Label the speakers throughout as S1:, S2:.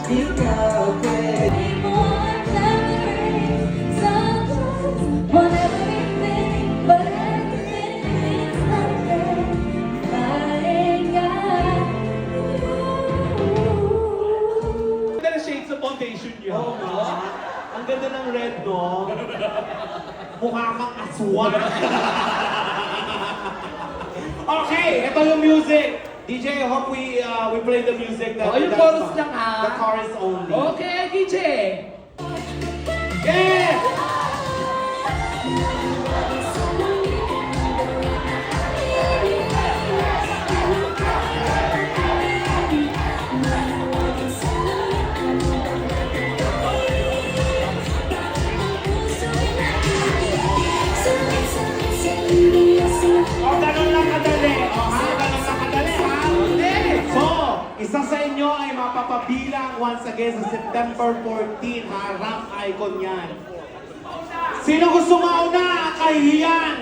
S1: Di ka pwede
S2: shades of foundation niyo.
S3: Oo nga. Ang ganda ng red, no? Mukha kang aswang. Okay, ito yung music. DJ, I hope we play the music.
S2: Yung chorus lang ha.
S3: The chorus only.
S2: Okay, DJ.
S3: Yeah! O, ganun lang kadali. O, ha? Ganun lang kadali, ha? So, isa sa inyo ay mapapabilang once again sa September 14, ha? Rap icon yan. Sino gusto mauna? Kahihiyan!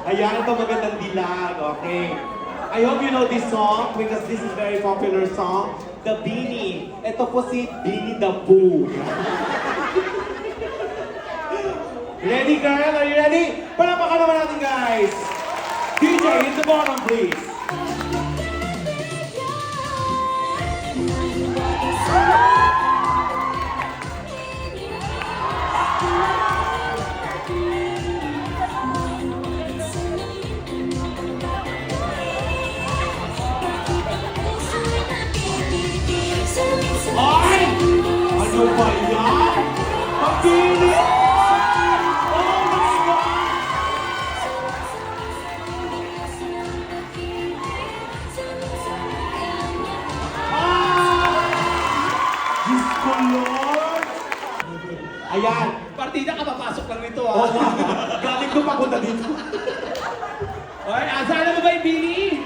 S3: Ayan, ito magandang dilag. Okay. I hope you know this song because this is very popular song. The Beanie. Ito po si Beanie the Boo. Ready, girl? Are you ready? Palapakan naman natin, guys. DJ, hit the bottom, please. Ay! Ano ba yan? Pagpili! Oh my God! Diyos ko, Lord! Ayan!
S2: Partida ka, papasok lang nito ha.
S3: Oh, galing ko papunta dito.
S2: Okay, asahan mo ba yung Billy?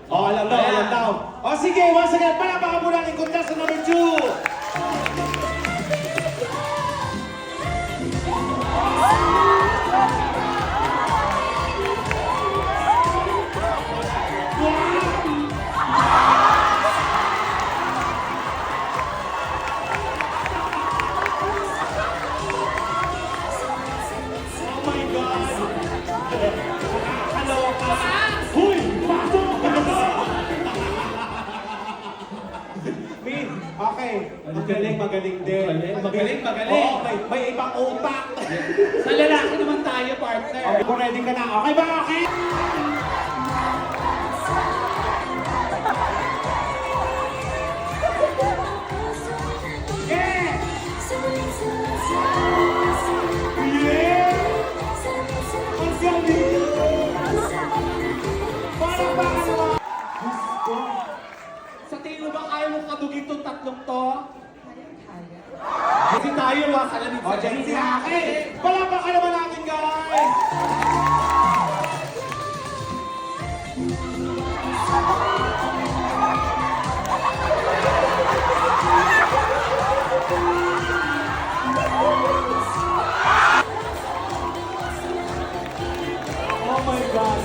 S3: Oh, alam daw, alam daw. Oh, sige, once again, palapakan mo natin contestant number 2. Oh my God! Nakakaloka! Huy! Pasok! Min, okay. Magaling, magaling din.
S2: Magaling.
S3: Oo, may ibang utak.
S2: Sa lalaki naman tayo, partner.
S3: Okay, kung ready ka na. Okay ba? Okay? Yeah! Yeah! Ang galing! Parang baka naman. Diyos ko.
S2: Sa tingin mo ba kaya mong kadugin tong tatlong to? Kasi tayo, wakalan
S3: O, dyan si Haki. Palapakan naman natin, guys! Oh my God!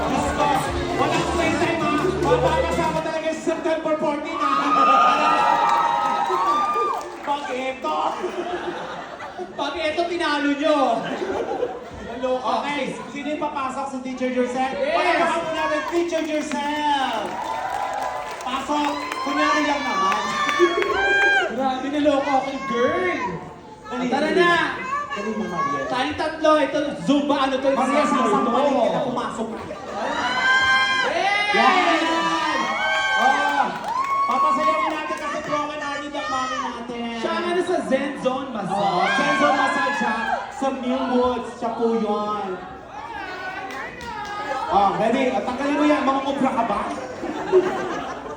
S3: Diyos ko, walang playtime ha! Mapapasama talaga sa September 14 ha! Pag ito!
S2: Pag ito tinalo nyo.
S3: Hello, okay. Sino yung papasok sa Teacher Yourself?
S2: Yes!
S3: Palamahan mo natin, Teacher Yourself! Pasok! Kunyari lang naman.
S2: Grabe, naloko ako yung girl. Tara na.
S3: Dali mo, Maria.
S2: Tayong tatlo, ito Zumba, ano to?
S3: Maria, sasampalin
S2: Ito.
S3: kita, pumasok ka.
S2: Yay!
S3: Yan! Oh, papasayawan natin kasi broken hearted ang mami natin.
S2: Siya ang ano sa Zen Zone Massage.
S3: Oh, Senzo Massage siya sa New Woods. Siya po yun. Oh, ready? Tanggalin mo yan. Mga obra ka ba?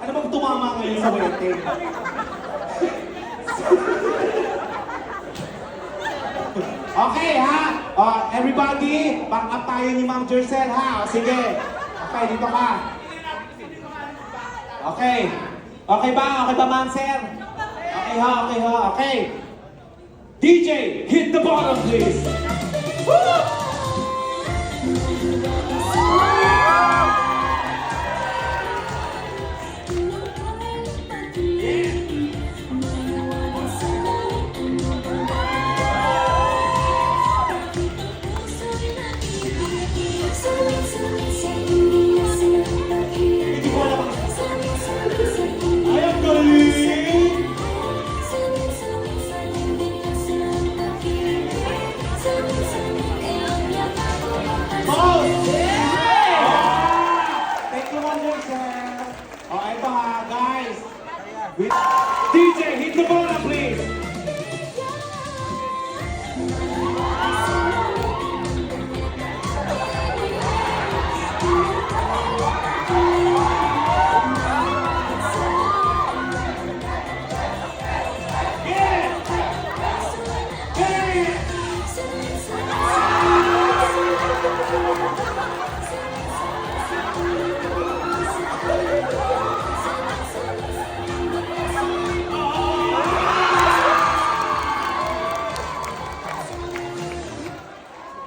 S3: Ano bang tumama ngayon sa wedding? Okay, ha? Everybody, back up tayo ni Ma'am Jercel, ha? Sige. Okay, dito ka. Okay. Okay ba? Okay ba, Ma'am Sir? Okay, ha? Okay, ha? Okay. DJ, hit the bottom, please. Woo! pa ha, guys. DJ, hit the bola, please.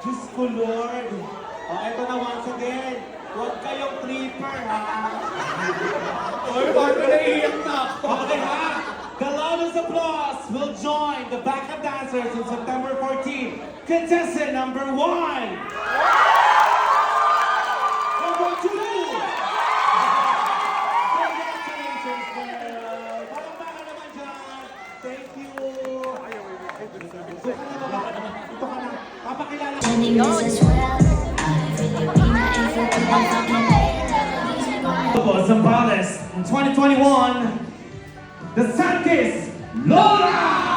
S3: Diyos ko, Lord. Eto na once again. Huwag kayong tripper, ha?
S2: Oy, bakit naiiyak na ako?
S3: Okay, ha? The loudest applause will join the backup dancers on September 14. Contestant number 1. Number 2. Congratulations, girl. Palakpakan naman dyan. Thank you. Ito ka na. Papakilala ko. Zambales in 2021, the Sankis Lola!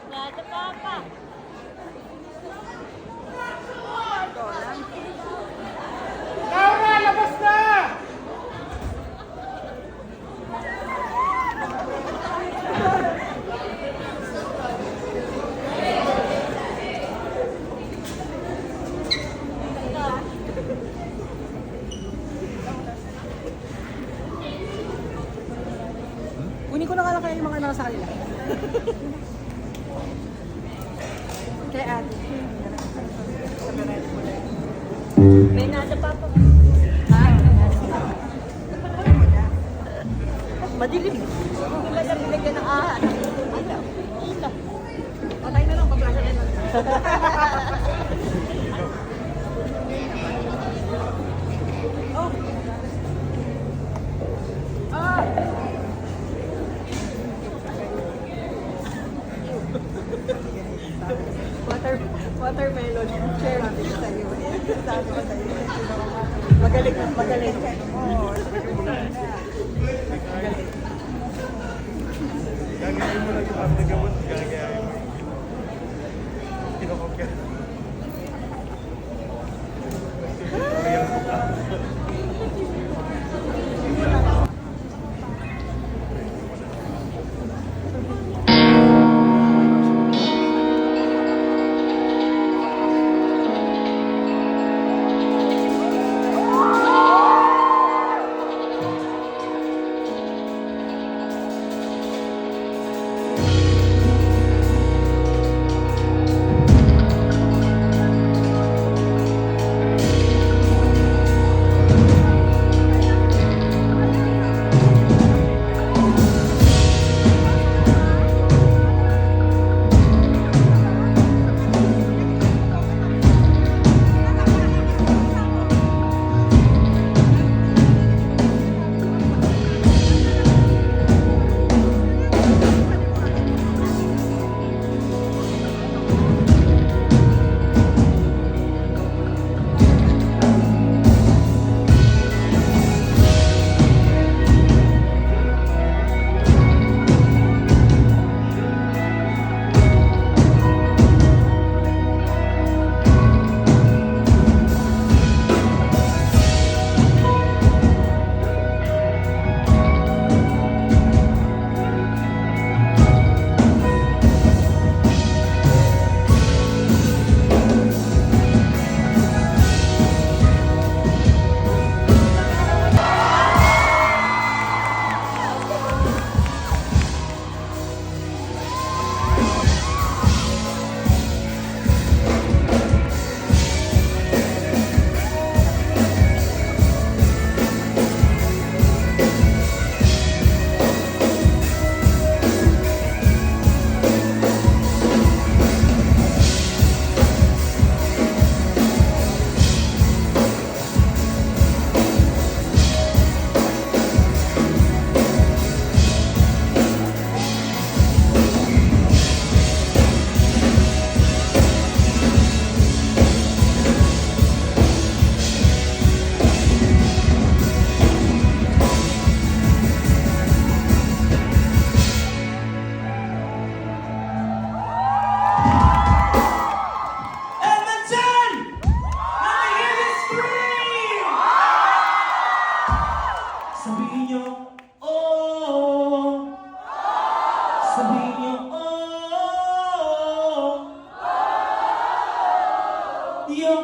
S4: Nada, Papa.
S2: Laura, labas na!
S5: Kunin ko na nga lang kayo yung mga nasa kanila. Kay ate.
S4: May nada, Papa.
S5: Ha?
S4: Madilim. Wala na binigyan ng ahas. Ano? Ila.
S5: Patay na lang, pag-brasya na lang. Oh. Ah! Watermelon. Share natin sa iyo. Sabi ko sa iyo. Magaling na, magaling. Oo. Magaling.
S6: Gagayain mo lang yung aming gamot, gagayain mo. Kinokok yan. Real ko pa.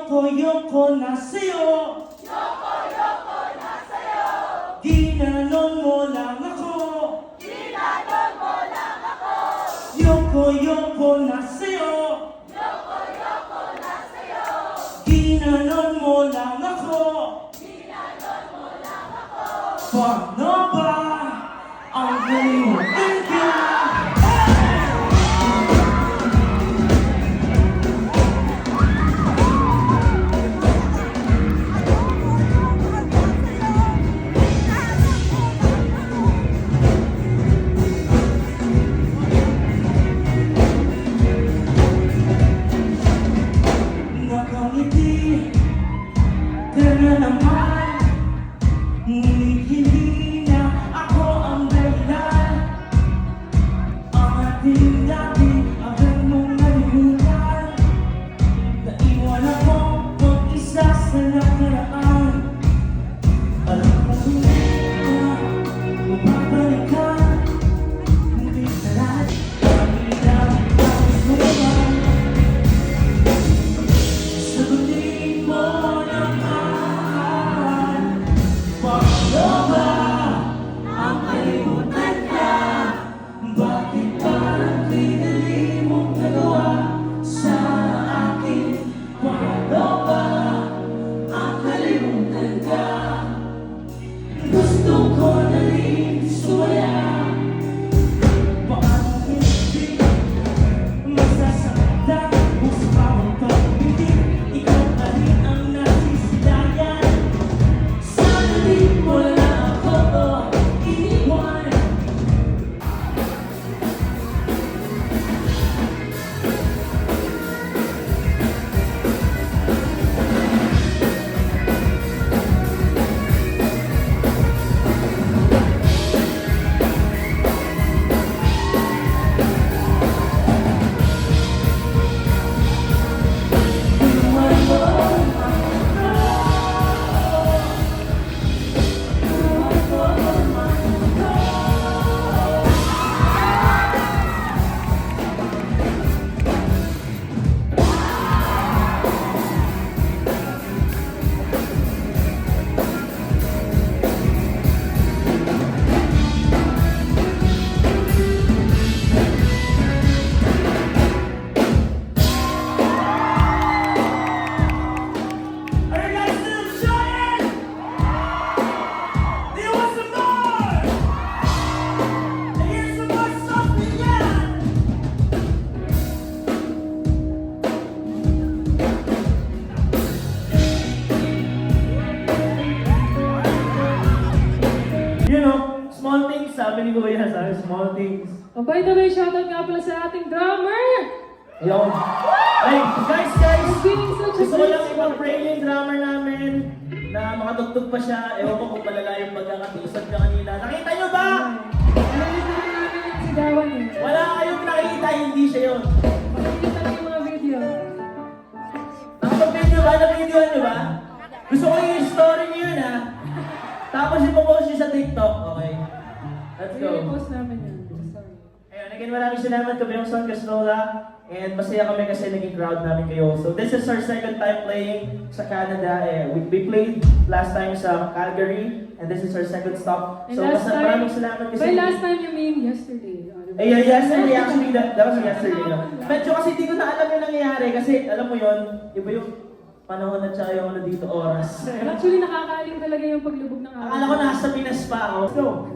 S1: Yoko na sa'yo. Ginanon mo lang ako. Yoko na sa'yo. Ginanon mo lang ako. Paano ba ang kalimutan ka? Nakangiti ka na naman, ngunit hindi na ako ang dahilan. Ang ating dati, agad mong nalimutan. Naiwan ako mag-isa sa nakaraan. Alam ko na mababalik ka, hindi sa lahat pakilang ang suman. Sagutin mo naman, paano ba ang kalimutan ka? Bakit parang pinili mong nagawa sa akin? Paano ba ang kalimutan ka? Gusto ko na rin sumaya. Paano hindi masasaktan kung sa bawat pag-ibig ikaw pa rin ang nasisilayan? Sana di mo lang ako iniwan. Are you guys still enjoying? Do you want some more? Here's some more something, yeah. You know, small things, sabi ni Kuya, sabi small things.
S7: Oh, by the way, shoutout nga pala sa ating drummer!
S1: Yo. Ay, guys!
S7: Feeling such a
S1: Gusto ko lang
S7: great
S1: ipag-pray yung drummer namin na makatugtog pa siya. Ewan ko kung malala yung pagkakatusad ka kanina. Nakita nyo ba?
S7: Nakikita namin yung sigawan eh.
S1: Wala kayong nakita, hindi siya yun.
S7: Makikita lang yung mga video.
S1: Nakapag-video ba? Na-videoan nyo ba? Gusto ko yung story niyo yun ha. Tapos ipopost nyo sa TikTok. Okay. Let's go.
S7: I-repost namin yan. Sorry.
S1: Ayun, again, maraming salamat kami yung Son Casnola. And masaya kami kasi naging crowd namin kayo. So this is our second time playing sa Canada. We played last time sa Calgary. And this is our second stop.
S7: And
S1: So
S7: last time,
S1: maraming salamat kasi...
S7: by last time you mean yesterday.
S1: Eh, yeah, yesterday actually, that was yesterday. No? Medyo kasi hindi ko na alam yung nangyayari kasi alam mo yon, iba yung panahon at saka yung ano dito, oras.
S7: Actually, nakakaalim talaga yung paglubog ng araw.
S1: Akala ko nasa Pinas pa ako. Let's go!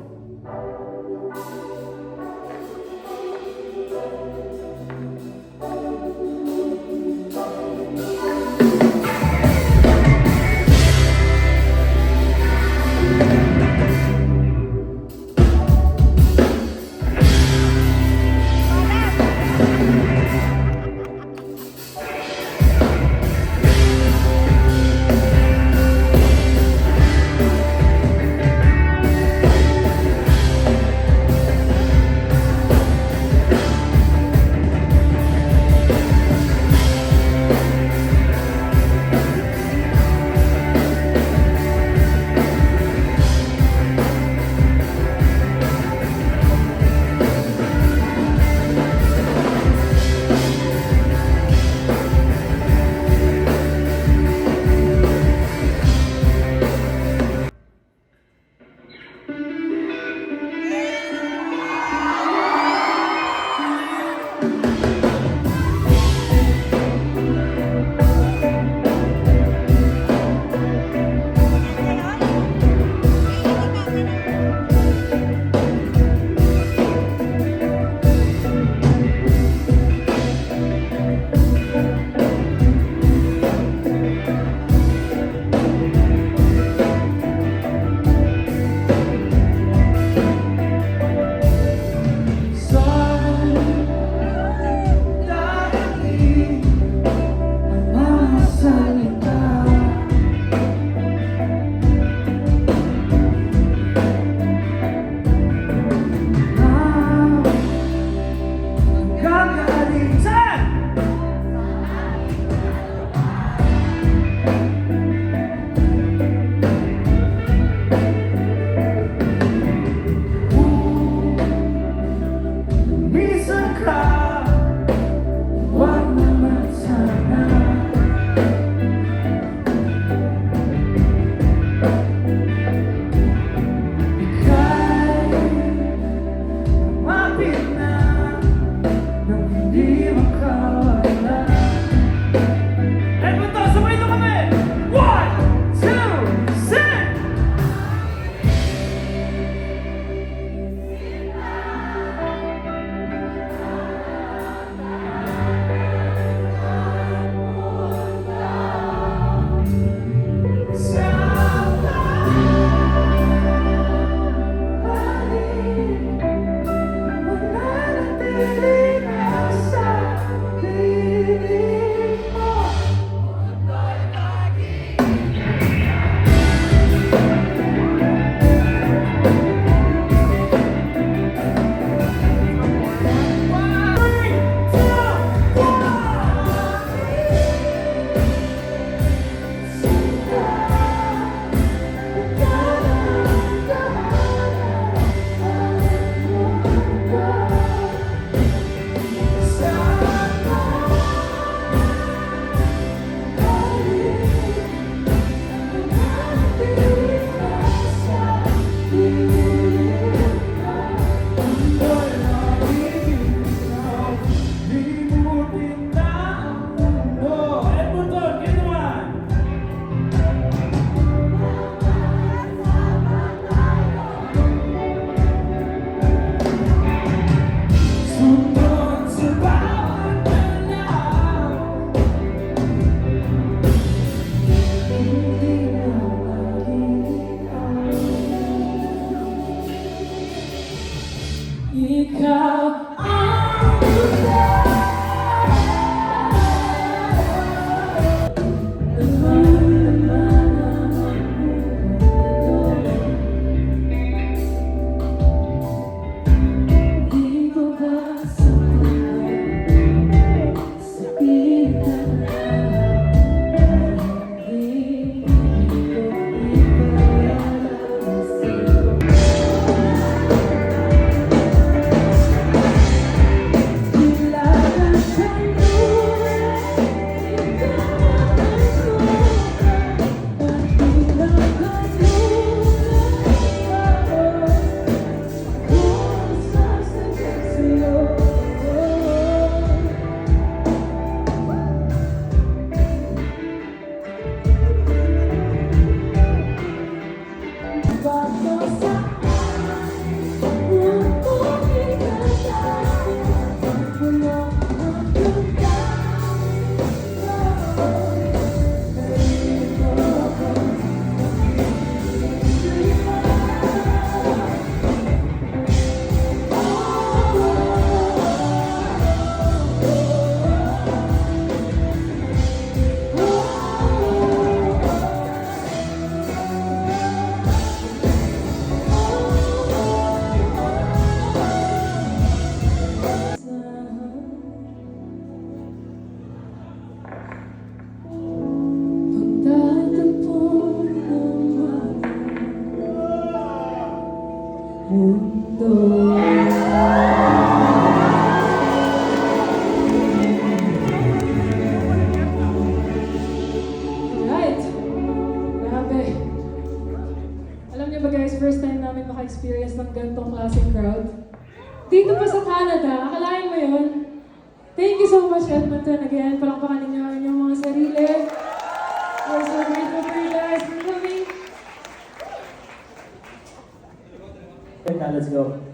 S7: Ikaw ang di ko ba sabihin ka na di ko Right. Grabe. Alam niyo ba guys, first time namin maka-experience ng ganitong klaseng crowd. Dito pa sa Canada, akalain mo yun? Thank you so much, Edmonton. Again, palakpakan ninyo ang inyong mga sarili. We're so grateful for you guys for coming.
S1: Now, let's go.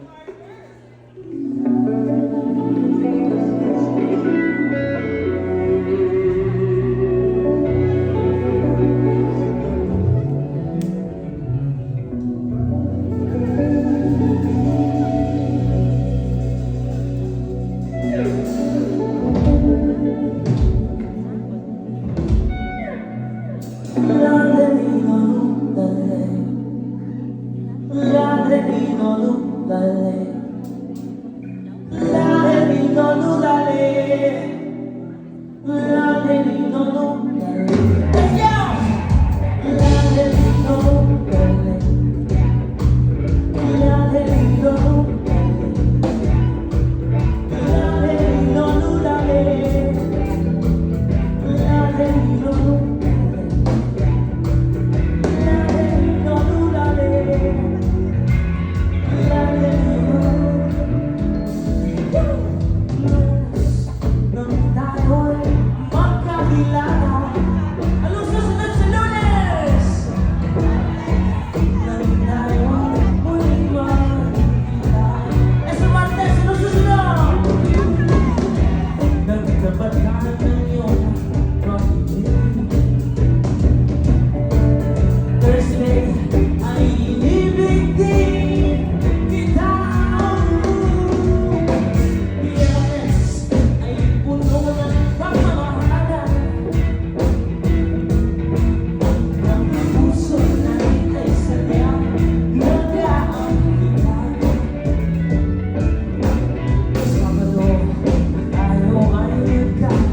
S8: Sabado, ayaw ay ka.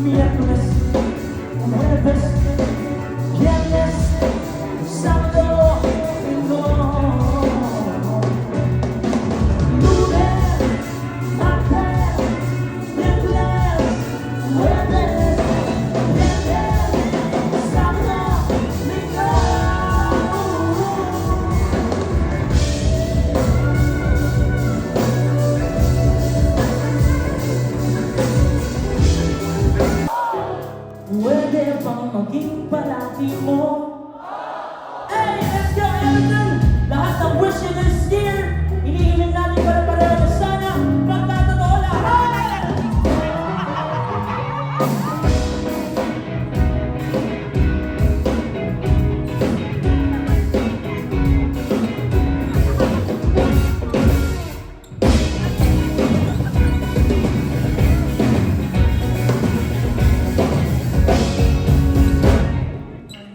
S1: Miércoles, jueves, viernes, sábado, domingo. Lunes, martes, miércoles, jueves, viernes, sábado, domingo. Pwede bang maging parati mo? Hey, let's go, Everton! Lahat ng wish nyo this year, iniiling natin para pareho sana magkatotoo lahat!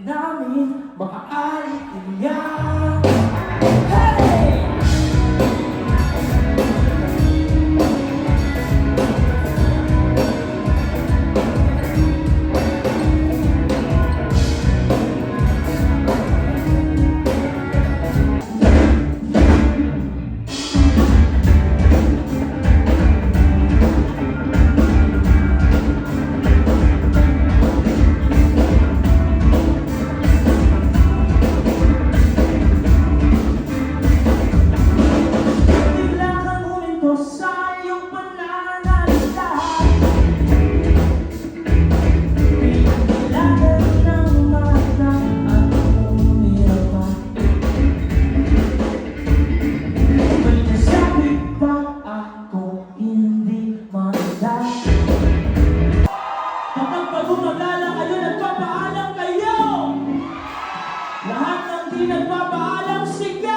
S1: Namin maaari iyan. Hey! Bigla kang huminto sa iyong pananalita. Kailangan ng mata at umirapan. May nasabi pa ako hindi manda. Kapag pag-umagala kayo, nagpapaalam kayo. Lahat ng di nagpapaalam, sigaw!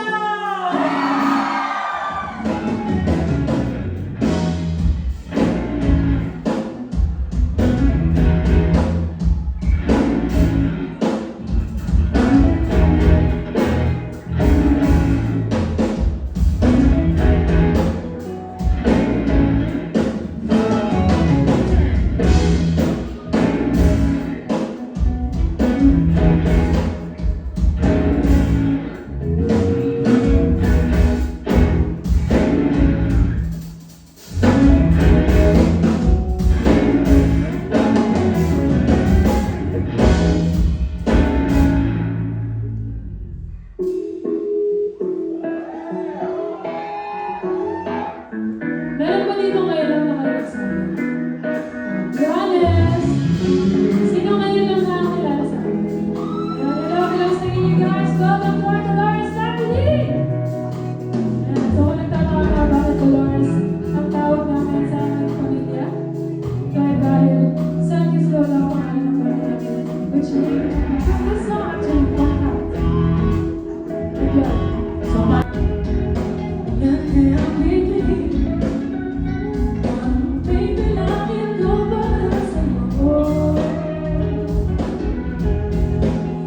S7: Meron ba dito ngayon lang nakarinig sa akin? Be honest! Sino ngayon lang nakakilala sa akin? Hello sa inyo guys! Welcome to our Dolores family! Ayan, so kung nagtataka ka bakit Dolores ang tawag namin sa aming pamilya? Dahil San Isidoro ang pangalan ng pamilya namin, which means, it's not actually one out. But yun, so yan kaya ang bibig. Baby, langit ko para sa'yo.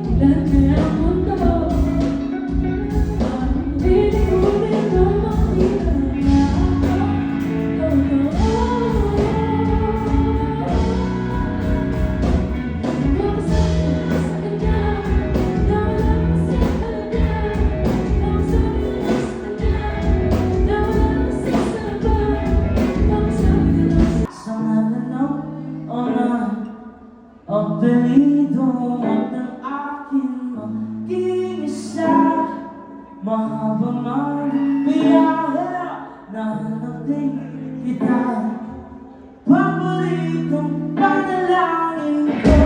S7: Ilan kaya ang mundo ang lilikutin ko makita na totoo. Kung saan sa kanya, nawala mo sa kanya. Kung saan sa kanya, nawala mo sa sarap. Kung saan ka
S1: Sa ngalan ng Ama, ang pelido at ng aking maging isa. Mahabang ang biyahe, nahanap din kita. Paboritong panalangin ko.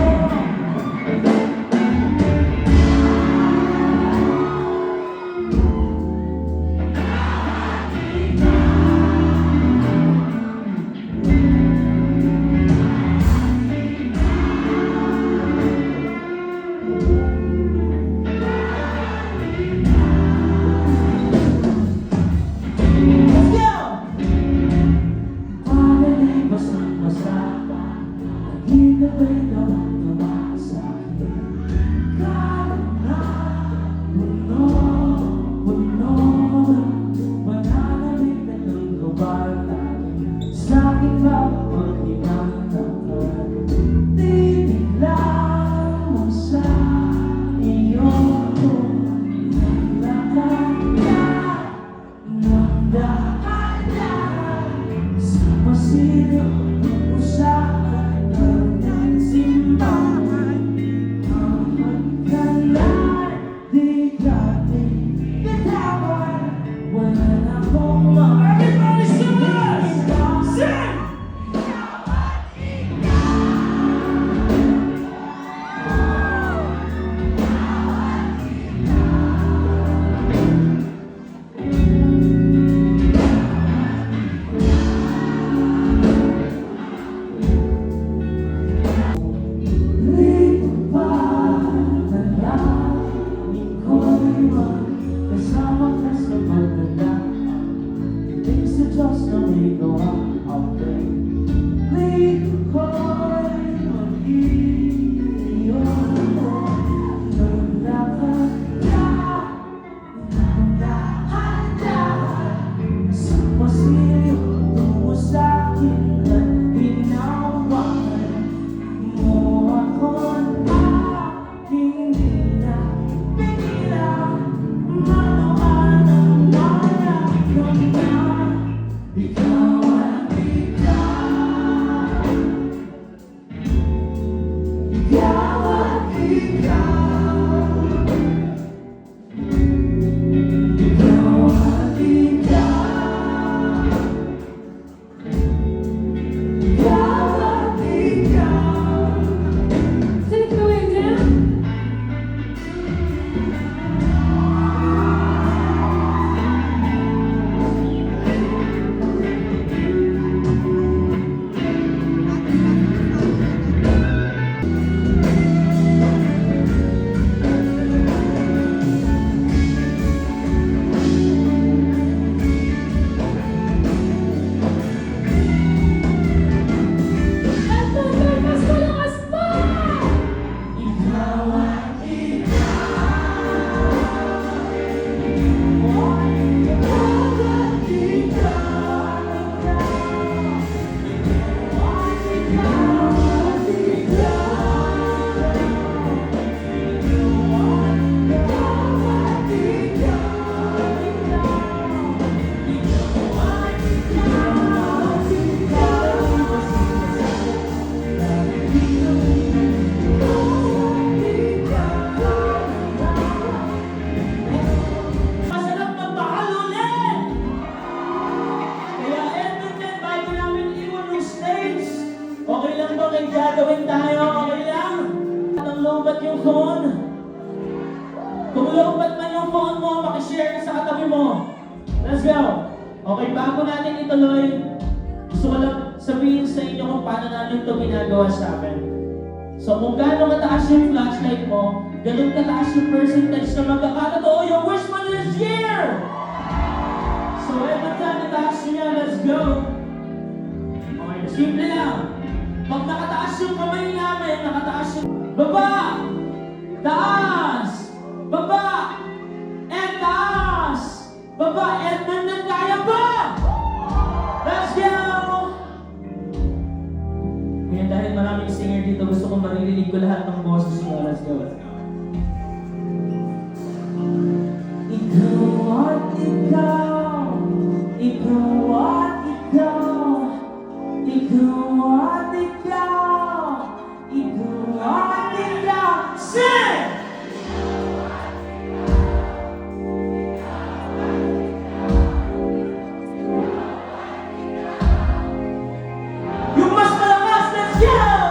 S1: Let's go! Palilibas ng masama, naging gabay gawa sa akin. Kala na, puno, mananamig na ng gabay natin. Sa aking bawat hinahanapan. Masarap magmahal ulit! Kaya eto din, bago namin iwan yung stage. Okay lang ba may gagawin tayo? Okay lang? Anong lobat yung phone? Kung lobat man yung phone mo, makishare ka sa katabi mo. Let's go! Okay, bago natin ituloy, gusto ko lang sabihin sa inyo kung paano namin ito ginagawa sa amin. So kung gaano kataas yung flashlight mo, ganun kataas yung percentage na magkakatotoo yung wish mo this year! So every time nataas niya, let's go! Okay, simple lang. Pag nakataas yung kamay namin, nakataas yung baba! Taas! Baba! And taas! Baba! And nandun kaya ba? Let's go! Ngayon dahil maraming singer dito, gusto kong maririnig ko lahat ng boses niyo. Let's go. Ikaw at ikaw, ikaw at ikaw, ikaw at ikaw, ikaw at ikaw. Sing! Yung mas malakas, let's go!